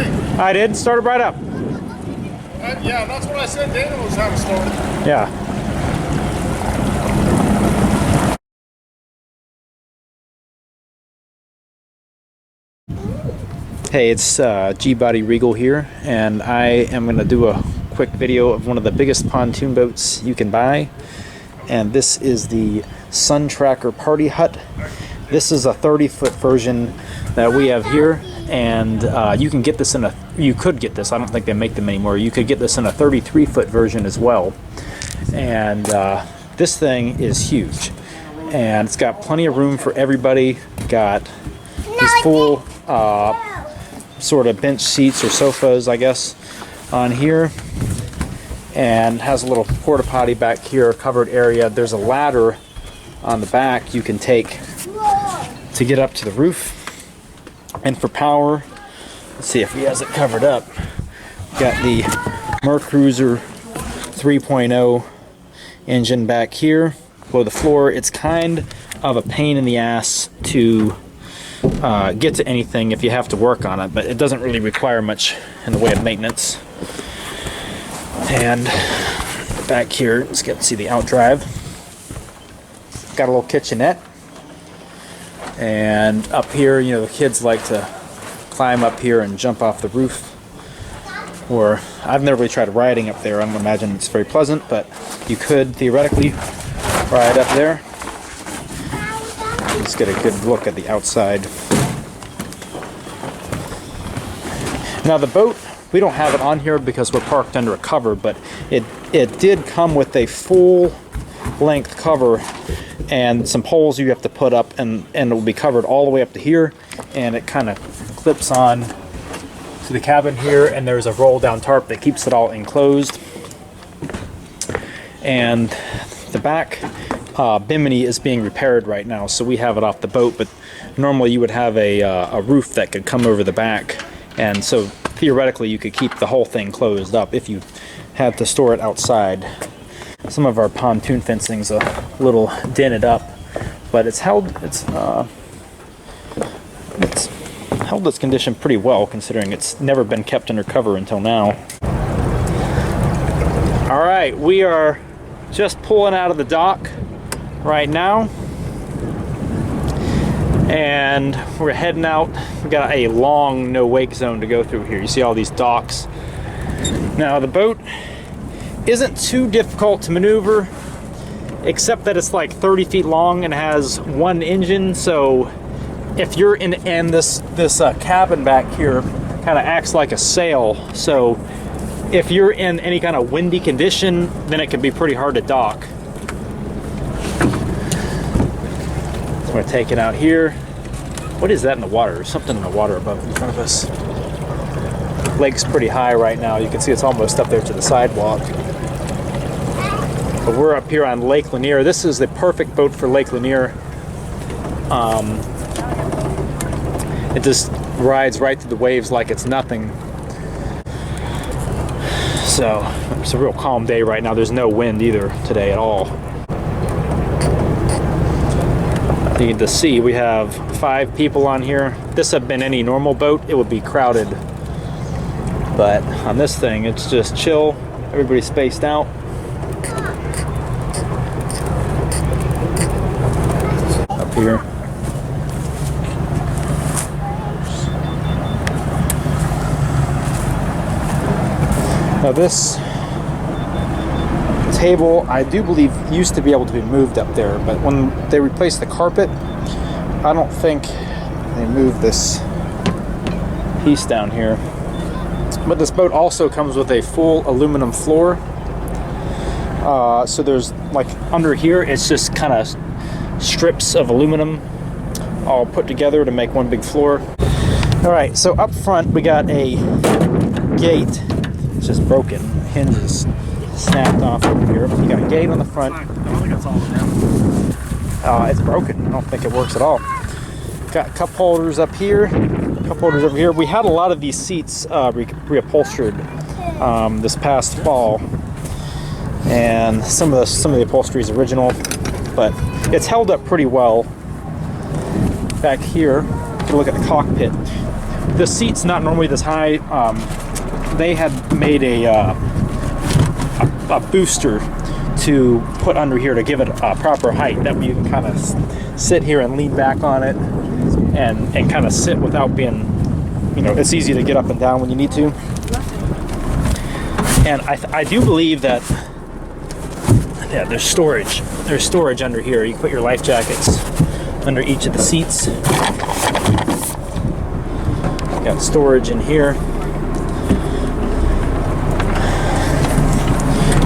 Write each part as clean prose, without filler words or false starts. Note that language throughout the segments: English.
thing. I did. Started right up. Yeah, that's what I said. Dana was how to start. Yeah. Hey, it's G-Body Regal here, and I am going to do a quick video of one of the biggest pontoon boats you can buy. And this is the Sun Tracker Party Hut. This is a 30-foot version that we have here, and you can get this in a, you could get this, I don't think they make them anymore, you could get this in a 33-foot version as well. And this thing is huge, and it's got plenty of room for everybody. Got these full sort of bench seats or sofas, I guess, on here, and has a little porta potty back here, covered area. There's a ladder on the back you can take to get up to the roof. And for power, let's see if he has it covered up. Got the Mercruiser 3.0 engine back here below the floor. It's kind of a pain in the ass to get to anything if you have to work on it, but it doesn't really require much in the way of maintenance. And back here, let's get to see the outdrive. Got a little kitchenette. And up here, you know, the kids like to climb up here and jump off the roof. Or, I've never really tried riding up there. I don't imagine it's very pleasant, but you could theoretically ride up there. Let's get a good look at the outside. Now the boat, we don't have it on here because we're parked under a cover, but it did come with a full length cover and some poles you have to put up, and it will be covered all the way up to here, and it kind of clips on to the cabin here, and there's a roll down tarp that keeps it all enclosed. And the back bimini is being repaired right now, so we have it off the boat, but normally you would have a roof that could come over the back, and so theoretically you could keep the whole thing closed up if you had to store it outside. Some of our pontoon fencing's a little dented up, but it's held its condition pretty well, considering it's never been kept under cover until now. All right, we are just pulling out of the dock right now, and we're heading out. We got a long no wake zone to go through here. You see all these docks. Now the boat isn't too difficult to maneuver, except that it's like 30 feet long and has one engine. So if you're in this cabin back here kind of acts like a sail, so if you're in any kind of windy condition, then it can be pretty hard to dock. So we're taking out here. What is that in the water? There's something in the water above in front of us. Lake's pretty high right now. You can see it's almost up there to the sidewalk. But we're up here on Lake Lanier. This is the perfect boat for Lake Lanier. It just rides right through the waves like it's nothing. So it's a real calm day right now. There's no wind either today at all. You can just see we have 5 people on here. If this had been any normal boat, it would be crowded. But on this thing, it's just chill. Everybody's spaced out. Up here. Now this table, I do believe, used to be able to be moved up there, but when they replaced the carpet, I don't think they moved this piece down here. But this boat also comes with a full aluminum floor. So there's, like, under here, it's just kind of strips of aluminum all put together to make one big floor. All right, so up front we got a gate. It's just broken. Hinges snapped off over here. You got a gate on the front. I don't think it's all down. It's broken. I don't think it works at all. Got cup holders up here. Cup holders over here. We had a lot of these seats reupholstered this past fall, and some of the upholstery is original, but it's held up pretty well. Back here, if you look at the cockpit, the seat's not normally this high. They had made a booster to put under here to give it a proper height. That way you can kind of sit here and lean back on it and kind of sit without being, you know, it's easy to get up and down when you need to. And I do believe that, yeah, there's storage. There's storage under here. You can put your life jackets under each of the seats. Got storage in here.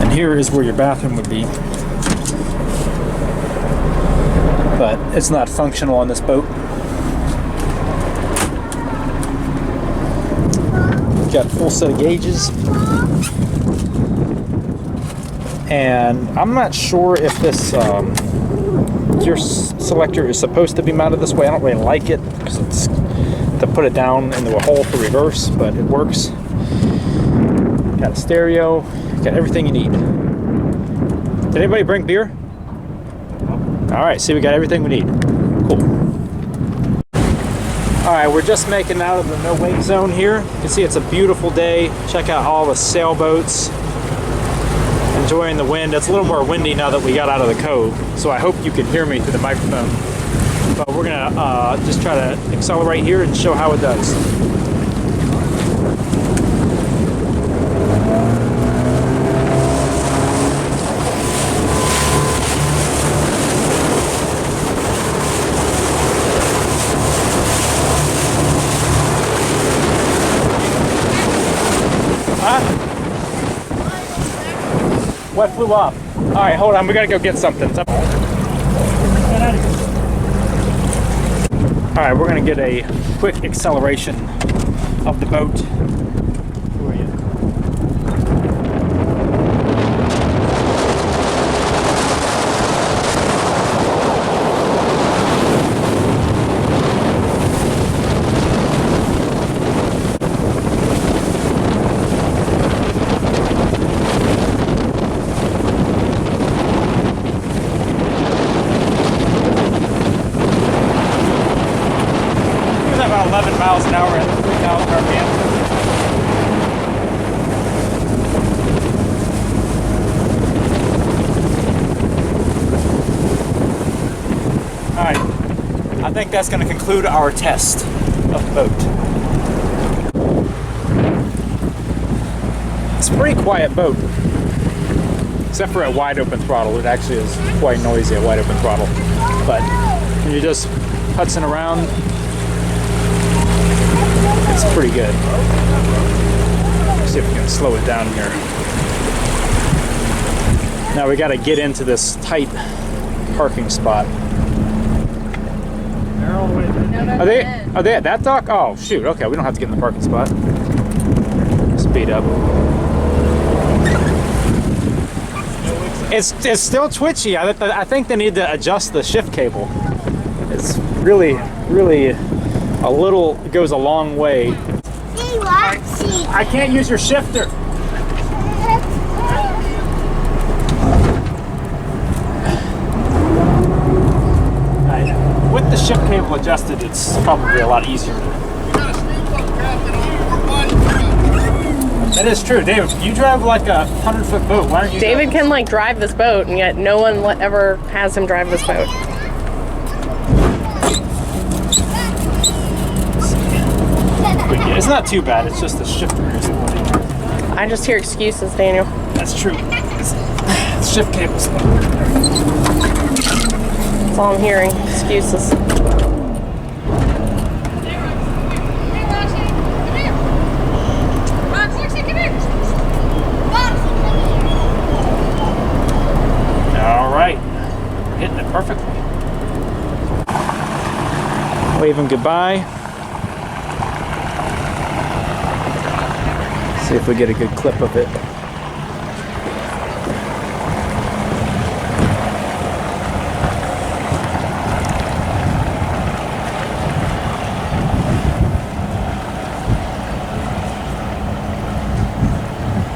And here is where your bathroom would be. But it's not functional on this boat. Got a full set of gauges. And I'm not sure if this gear selector is supposed to be mounted this way. I don't really like it because it's to put it down into a hole for reverse, but it works. Got a stereo, got everything you need. Did anybody bring beer? All right, see, we got everything we need. Cool. All right, we're just making out of the no wake zone here. You can see it's a beautiful day. Check out all the sailboats. Enjoying the wind. It's a little more windy now that we got out of the cove, so I hope you can hear me through the microphone. But we're gonna just try to accelerate here and show how it does. What flew off? All right, hold on. We gotta go get something. All right, we're gonna get a quick acceleration of the boat. Where are you? About 11 miles an hour at 3,000 RPM. All right, I think that's going to conclude our test of the boat. It's a pretty quiet boat, except for at wide open throttle. It actually is quite noisy at wide open throttle. But when you're just putzing around, it's pretty good. Let's see if we can slow it down here. Now we got to get into this tight parking spot. Are they at that dock? Oh shoot! Okay, we don't have to get in the parking spot. Speed up. It's still twitchy. I think they need to adjust the shift cable. It's really a little, it goes a long way. I can't use your shifter. With the shift cable adjusted, it's probably a lot easier. That is true. David, you drive like a 100-foot boat. Why aren't you? David can like drive this boat, and yet no one ever has him drive this boat. It's not too bad. It's just the shifter. I just hear excuses, Daniel. That's true. It's shift cables. That's all I'm hearing. Excuses. All right. Hitting it perfectly. Waving goodbye. See if we get a good clip of it.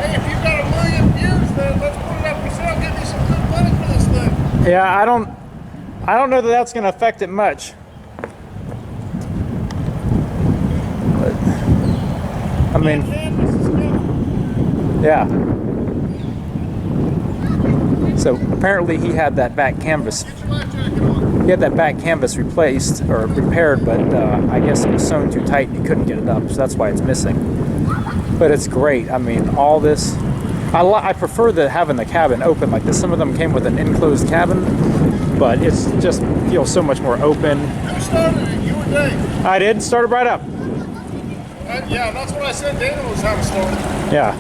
Hey, if you've got 1 million views, then let's put it up for sale. Get me some good money for this thing. Yeah, I don't know that that's going to affect it much. But mean, Canvas is good. yeah. So apparently he had that back canvas. Get your life jacket on. He had that back canvas replaced or repaired, but I guess it was sewn too tight and he couldn't get it up, so that's why it's missing. But it's great. I mean, all this. I prefer having the cabin open like this. Some of them came with an enclosed cabin, but it's just feels so much more open. Who started it? You or Dave? I did. Started right up. Yeah, that's what I said. Dana was having started. Yeah.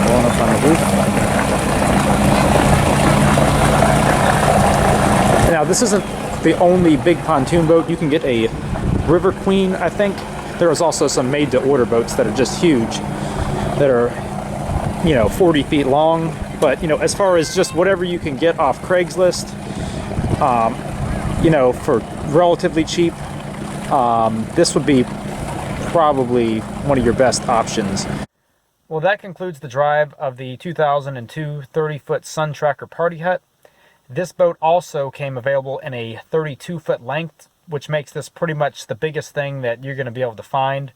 Going up on the roof. Now, this isn't the only big pontoon boat. You can get a River Queen, I think. There is also some made-to-order boats that are just huge, that are, 40 feet long. But, as far as just whatever you can get off Craigslist, for relatively cheap, this would be probably one of your best options. Well, that concludes the drive of the 2002 30-foot Sun Tracker Party Hut. This boat also came available in a 32-foot length, which makes this pretty much the biggest thing that you're going to be able to find.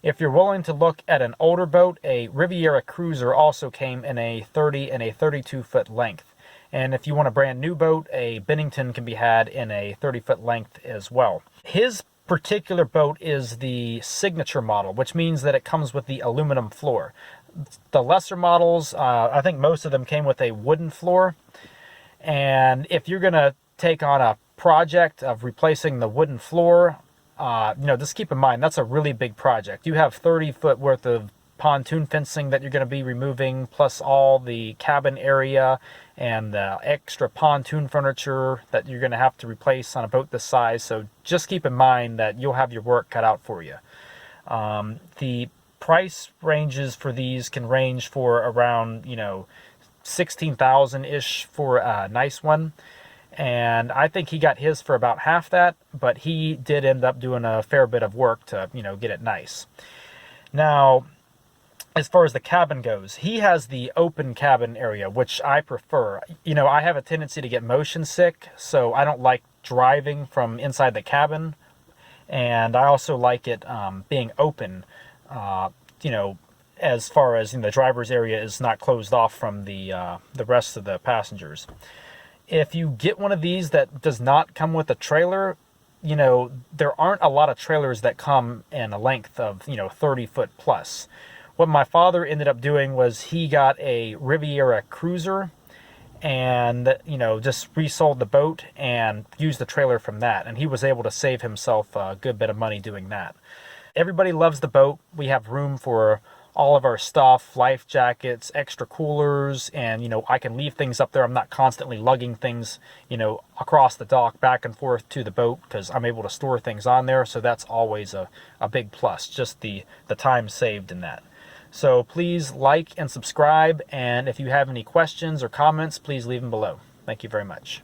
If you're willing to look at an older boat, a Riviera Cruiser also came in a 30 and a 32-foot length. And if you want a brand new boat, a Bennington can be had in a 30-foot length as well. His particular boat is the signature model, which means that it comes with the aluminum floor. The lesser models, I think most of them came with a wooden floor. And if you're going to take on a project of replacing the wooden floor, just keep in mind that's a really big project. You have 30-foot worth of pontoon fencing that you're going to be removing, plus all the cabin area and the extra pontoon furniture that you're going to have to replace on a boat this size. So just keep in mind that you'll have your work cut out for you. The price ranges for these can range for around, $16,000-ish for a nice one. And I think he got his for about half that, but he did end up doing a fair bit of work to, get it nice. Now, as far as the cabin goes, he has the open cabin area, which I prefer. I have a tendency to get motion sick, so I don't like driving from inside the cabin. And I also like it being open, as far as the driver's area is not closed off from the rest of the passengers. If you get one of these that does not come with a trailer, there aren't a lot of trailers that come in a length of 30 foot plus. What my father ended up doing was he got a Riviera Cruiser and just resold the boat and used the trailer from that, and he was able to save himself a good bit of money doing that. Everybody loves the boat. We have room for all of our stuff, life jackets, extra coolers, and I can leave things up there. I'm not constantly lugging things across the dock back and forth to the boat, because I'm able to store things on there. So that's always a big plus, just the time saved in that. So please like and subscribe, and if you have any questions or comments, please leave them below. Thank you very much.